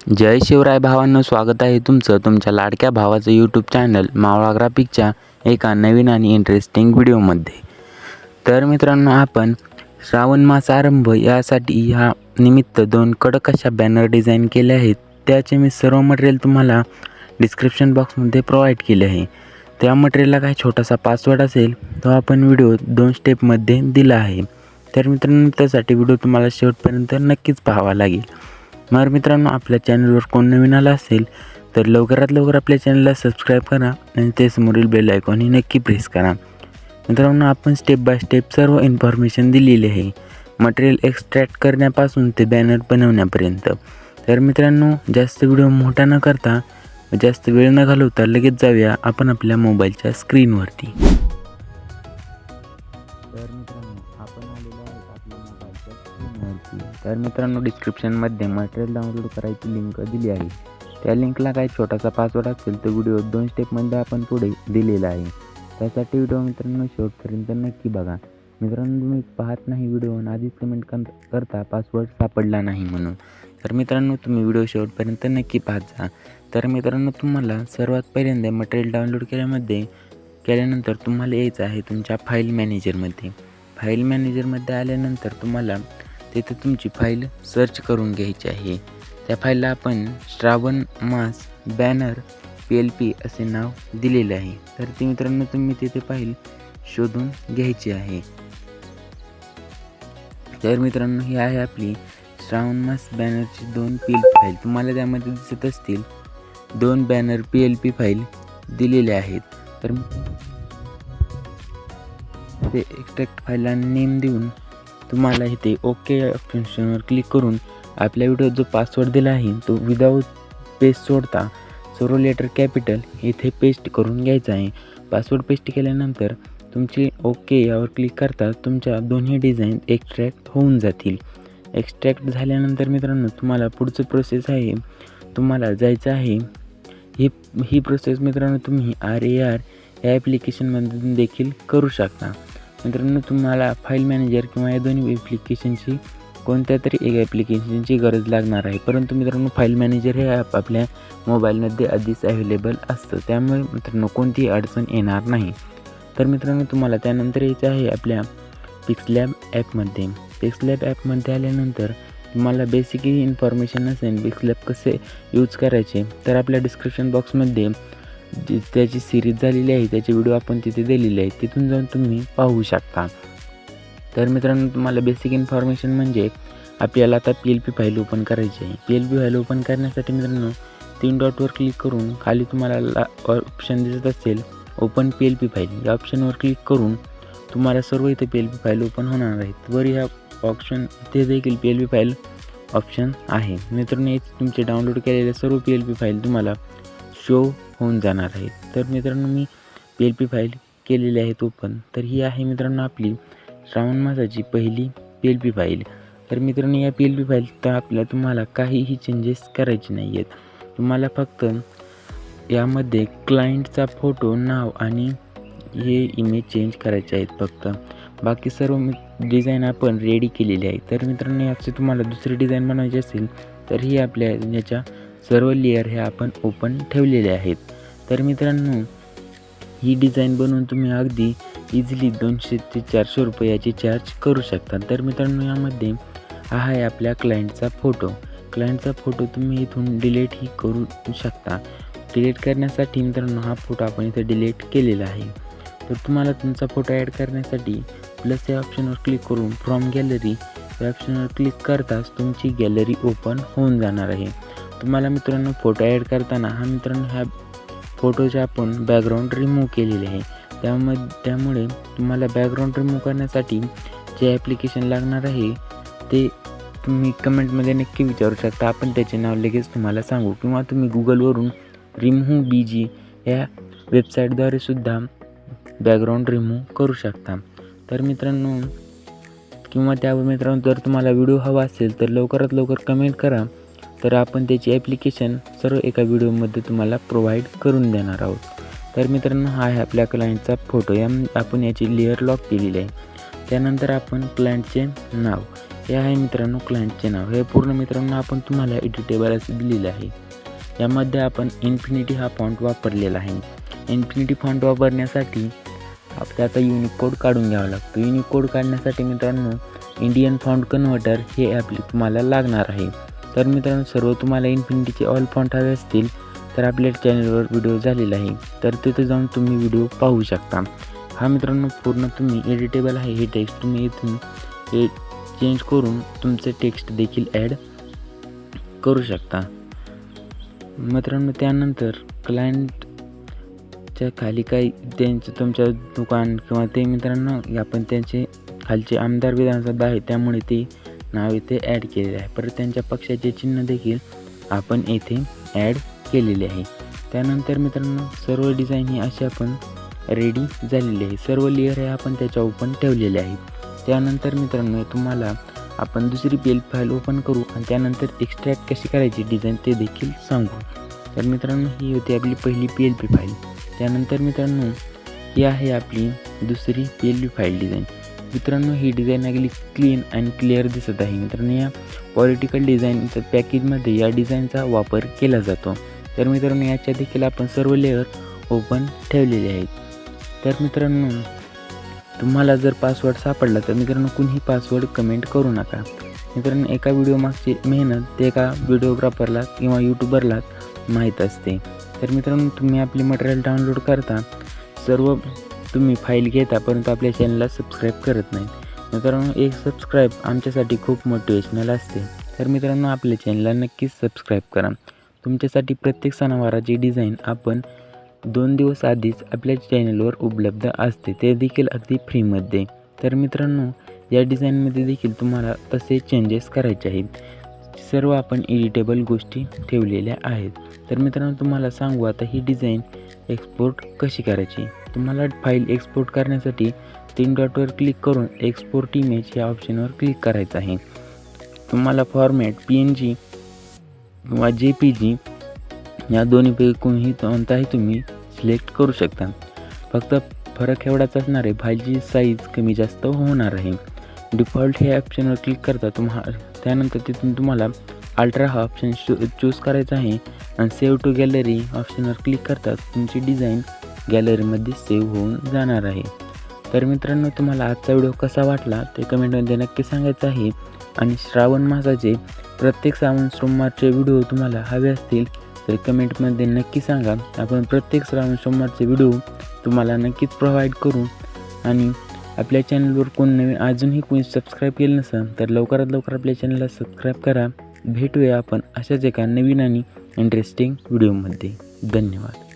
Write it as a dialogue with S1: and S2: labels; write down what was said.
S1: जय शिवराय भावांनो, स्वागत आहे तुमच्या लाडक्या भावाचं यूट्यूब चॅनल मावळा ग्राफिकच्या एका नवीन आणि इंटरेस्टिंग व्हिडिओमध्ये। तर मित्रांनो, आपण श्रावण मास आरंभ यासाठी ह्या निमित्त 2 कडक अशा बॅनर डिझाईन केले आहेत। त्याचे मी सर्व मटेरियल तुम्हाला डिस्क्रिप्शन बॉक्समध्ये प्रोव्हाइड केले आहे। त्या मटेरियलला काही छोटासा पासवर्ड असेल तो आपण व्हिडिओ 2 स्टेपमध्ये दिला आहे। तर मित्रांनो, त्यासाठी व्हिडिओ तुम्हाला शेवटपर्यंत नक्कीच पाहावा लागेल। मग मित्रांनो, आपल्या चॅनलवर कोण नवीन आला असेल तर लवकरात लवकर आपल्या चॅनलला सबस्क्राईब करा आणि ते समोरील बेल आयकॉनही नक्की प्रेस करा। मित्रांनो, आपण स्टेप बाय स्टेप सर्व इन्फॉर्मेशन दिलेली आहे, मटेरियल एक्स्ट्रॅक्ट करण्यापासून ते बॅनर बनवण्यापर्यंत। तर मित्रांनो, जास्त व्हिडिओ मोठा न करता जास्त वेळ न घालवता लगेच जाऊया आपण आपल्या मोबाईलच्या स्क्रीनवरती। तर मित्रांनो, आपण आलेलो आहोत आपल्या मोबाईलच्या स्क्रीनवरती। तर मित्रांनो, डिस्क्रिप्शनमध्ये मटेरियल डाउनलोड करायची लिंक दिली आहे। त्या लिंकला काही छोटासा पासवर्ड असेल तर व्हिडिओ 2 स्टेपमध्ये आपण पुढे दिलेला आहे। त्यासाठी व्हिडिओ मित्रांनो शेवटपर्यंत नक्की बघा। मित्रांनो, तुम्ही पाहत नाही व्हिडिओ आणि आधीच कमेंट करता पासवर्ड सापडला नाही म्हणून। तर मित्रांनो, तुम्ही व्हिडिओ शेवटपर्यंत नक्की पाहत जा। तर मित्रांनो, तुम्हाला सर्वात पहिल्यांदा मटेरियल डाउनलोड केल्यानंतर तुम्हाला यायचं आहे तुमच्या फाईल मॅनेजरमध्ये। फाईल मॅनेजरमध्ये आल्यानंतर तुम्हाला तिथे तुमची फाईल सर्च करून घ्यायची आहे। त्या फाईलला आपण श्रावण मास बॅनर PLP असे नाव दिलेले आहे। तर ती मित्रांनो तुम्ही तिथे फाईल शोधून घ्यायची आहे। तर मित्रांनो, ही आहे आपली श्रावण मास बॅनरची 2 PLP फाईल। तुम्हाला त्यामध्ये दिसत असतील 2 बॅनर PLP फाईल दिलेले आहेत। तर ते एक्स्ट्रॅक्ट फाईलला नेम देऊन तुम्हाला इथे ओके ऑप्शनवर क्लिक करून आपल्या व्हिडिओत जो पासवर्ड दिला आहे तो विदाऊट स्पेस सोडता सर्व लेटर कॅपिटल इथे पेस्ट करून घ्यायचा आहे। पासवर्ड पेस्ट केल्यानंतर तुमची ओके यावर क्लिक करता तुमच्या दोन्ही डिझाईन एक्स्ट्रॅक्ट होऊन जातील। एक्स्ट्रॅक्ट झाल्यानंतर मित्रांनो, तुम्हाला पुढचं प्रोसेस आहे, तुम्हाला जायचं आहे ही प्रोसेस मित्रांनो तुम्ही RAR या ॲप्लिकेशनमधून देखील करू शकता। मित्रांनो, तुम्हाला फाईल मॅनेजर किंवा या दोन्ही ॲप्लिकेशनची कोणत्या तरी एक ॲप्लिकेशनची गरज लागणार आहे। परंतु मित्रांनो, फाईल मॅनेजर हे ॲप आपल्या मोबाईलमध्ये आधीच अवेलेबल असतं, त्यामुळे मित्रांनो कोणतीही अडचण येणार नाही। तर मित्रांनो, तुम्हाला त्यानंतर यायचं आहे आपल्या पिक्सलॅब ॲपमध्ये। पिक्सलॅब ॲपमध्ये आल्यानंतर तुम्हाला बेसिक इन्फॉर्मेशन असेल पिक्सलॅब कसे यूज करायचे तर आपल्या डिस्क्रिप्शन बॉक्समध्ये त्याची सिरीज झालेली आहे, त्याचे व्हिडिओ आपण तिथे दिलेले आहेत, तिथून जाऊन तुम्ही पाहू शकता। तर मित्रांनो, तुम्हाला बेसिक इन्फॉर्मेशन म्हणजे आपल्याला आता PLP फाईल ओपन करायची आहे। PLP फाईल ओपन करण्यासाठी मित्रांनो 3 डॉटवर क्लिक करून खाली तुम्हाला ऑप्शन दिसत असेल ओपन PLP फाईल, या ऑप्शनवर क्लिक करून तुम्हाला सर्व इथे PLP फाईल ओपन होणार आहेत। वर ह्या ऑप्शन इथे देखील PLP फाईल ऑप्शन आहे। मित्रांनो, इथे तुमचे डाउनलोड केलेले सर्व PLP फाईल तुम्हाला शो होऊन जाणार आहेत। तर मित्रांनो, मी PLP फाईल केलेली आहेत ओपन। तर ही आहे मित्रांनो आपली श्रावण मासाची पहिली PLP फाईल। तर मित्रांनो, या PLP फाईल तर तुम्हाला काहीही चेंजेस करायचे नाही आहेत। तुम्हाला फक्त यामध्ये क्लायंटचा फोटो, नाव आणि हे इमेज चेंज करायचे आहेत फक्त। बाकी सर्व डिझाईन आपण रेडी केलेली आहे। तर मित्रांनो, याची तुम्हाला दुसरी डिझाईन बनवायची असेल तर ही आपल्या याच्या सर्व लेअर हे आपण ओपन ठेवलेले आहेत। तर मित्रांनो, ही डिझाईन बनवून तुम्ही अगदी इझिली 200 ते 400 रुपये याची चार्ज करू शकता। तर मित्रांनो, यामध्ये हा आहे आपल्या क्लायंटचा फोटो। क्लायंटचा फोटो तुम्ही इथून डिलीटही करू शकता। डिलीट करण्यासाठी मित्रांनो हा फोटो आपण इथे डिलीट केलेला आहे। तर तुम्हाला तुमचा फोटो ॲड करण्यासाठी प्लस या ऑप्शनवर क्लिक करून फ्रॉम गॅलरी या ऑप्शनवर क्लिक करताच तुमची गॅलरी ओपन होऊन जाणार आहे। तुम्हाला मित्रांनो फोटो ॲड करताना ह्या फोटोचे आपण बॅकग्राऊंड रिमूव्ह केलेले आहे, त्यामुळे तुम्हाला बॅकग्राऊंड रिमूव्ह करण्यासाठी जे ॲप्लिकेशन लागणार आहे ते तुम्ही कमेंटमध्ये नक्की विचारू शकता। आपण त्याचे नाव लगेच तुम्हाला सांगू, किंवा तुम्ही गुगलवरून रिमूव्ह BG या वेबसाईटद्वारे सुद्धा बॅकग्राऊंड रिमूव्ह करू शकता। तर मित्रांनो, किंवा त्यावर मित्रांनो जर तुम्हाला व्हिडिओ हवा असेल तर लवकरात लवकर कमेंट करा, तर आपण त्याची ॲप्लिकेशन सर्व एका व्हिडिओमध्ये तुम्हाला प्रोव्हाइड करून देणार आहोत। तर मित्रांनो, हा आहे आपल्या क्लायंटचा फोटो। आपण याची लेअर लॉक केलेली आहे। त्यानंतर आपण क्लायंटचे नाव हे आहे मित्रांनो क्लायंटचे नाव. हे पूर्ण मित्रांनो आपण तुम्हाला एडिटेबल असं दिलेलं आहे. यामध्ये आपण इन्फिनिटी हा फॉन्ट वापरलेला आहे. इन्फिनिटी फॉन्ट वापरण्यासाठी त्याचा युनिक कोड काढून घ्यावा लागतो. युनिक कोड काढण्यासाठी मित्रांनो इंडियन फॉन्ट कन्व्हर्टर हे ॲप्लिक तुम्हाला लागणार आहे. तर मित्रांनो सर्व तुम्हाला इन्फिनिटीचे ऑल फॉन्ट हवे असतील तर आपल्या चॅनलवर व्हिडिओ झालेला आहे, तर तिथे जाऊन तुम्ही व्हिडिओ पाहू शकता. हा मित्रांनो पूर्ण तुम्ही एडिटेबल आहे. हे टेक्स्ट तुम्ही इथून हे चेंज करून तुमचे टेक्स्ट देखील ॲड करू शकता. मित्रांनो त्यानंतर क्लायंटच्या खाली काही त्यांचं तुमच्या दुकान किंवा ते मित्रांनो आपण त्यांचे खालचे आमदार विधानसभा आहे त्यामुळे ते नाव इथे ॲड केलेले आहे. परत त्यांच्या पक्षाचे चिन्ह देखील आपण येथे ॲड केलेले आहे. त्यानंतर मित्रांनो सर्व डिझाईन ही अशी आपण रेडी झालेली आहे. सर्व लेअर हे आपण त्याच्या ओपन ठेवलेले आहे. त्यानंतर मित्रांनो तुम्हाला आपण दुसरी PL फाईल ओपन करू आणि त्यानंतर एक्स्ट्रॅक्ट कशी करायची डिझाईन ते देखील सांगू. तर मित्रांनो ही होती आपली पहिली PLP फाईल. त्यानंतर मित्रांनो ही आहे आपली दुसरी PLP फाईल डिझाईन. मित्रांनो ही डिझाईन अगदी क्लीन आणि क्लिअर दिसत आहे. मित्रांनो या पॉलिटिकल डिझाईनच्या पॅकेजमध्ये या डिझाईनचा वापर केला जातो. तर मित्रांनो याच्या देखील आपण सर्व लेअर ओपन ठेवलेले आहेत. तर मित्रांनो तुम्हाला जर पासवर्ड सापडला तर मित्रांनो कुणीही पासवर्ड कमेंट करू नका. मित्रांनो एका व्हिडिओ मागची मेहनत ते एका व्हिडिओग्राफरला किंवा यूट्यूबरला माहीत असते. तर मित्रांनो तुम्ही आपली मटेरियल डाउनलोड करता, सर्व तुम्ही फाईल घेता, परंतु आपल्या चॅनलला सबस्क्राईब करत नाही. मित्रांनो एक सबस्क्राईब आमच्यासाठी खूप मोटिवेशनल असते. तर मित्रांनो आपल्या चॅनलला नक्कीच सबस्क्राईब करा. तुमच्यासाठी प्रत्येक सणावाराची डिझाईन आपण 2 दिवस आधीच आपल्या चॅनलवर उपलब्ध असते, ते देखील अगदी फ्रीमध्ये. तर मित्रांनो या डिझाईनमध्ये देखील तुम्हाला तसे चेंजेस करायचे आहेत. सर्व आपण एडिटेबल गोष्टी ठेवलेल्या आहेत. तर मित्रांनो तुम्हाला सांगू आता ही डिझाईन एक्सपोर्ट कशी करायची. तुम्हाला फाईल एक्सपोर्ट करण्यासाठी 3 डॉटवर क्लिक करून एक्सपोर्ट इमेज या ऑप्शनवर क्लिक करायचं आहे. तुम्हाला फॉर्मॅट PNG किंवा JPG या दोन्हीपैकी कोणताही तुम्ही सिलेक्ट करू शकता. फक्त फरक एवढाच असणार आहे, फाईलची साईज कमी जास्त होणार आहे. डिफॉल्ट हे ऑप्शनवर क्लिक करता त्यानंतर तिथून तुम्हाला अल्ट्रा हा ऑप्शन चूज करायचा आहे आणि सेव्ह टू गॅलरी ऑप्शनवर क्लिक करता तुमची डिझाईन गॅलरीमध्ये सेव्ह होऊन जाणार आहे. तर मित्रांनो तुम्हाला आजचा व्हिडिओ कसा वाटला ते कमेंटमध्ये नक्की सांगायचं आहे. आणि श्रावण मासाचे प्रत्येक श्रावण सोमवारचे व्हिडिओ तुम्हाला हवे असतील तर कमेंटमध्ये नक्की सांगा. आपण प्रत्येक श्रावण सोमवारचे व्हिडिओ तुम्हाला नक्कीच प्रोव्हाइड करू. आणि आपल्या चॅनलवर अजूनही कोणी सबस्क्राईब केलं नसेल तर लवकरात लवकर आपल्या चॅनलला सबस्क्राईब करा. भेटूया आपण अशाच एका नवीन आणि इंटरेस्टिंग व्हिडिओमध्ये. धन्यवाद.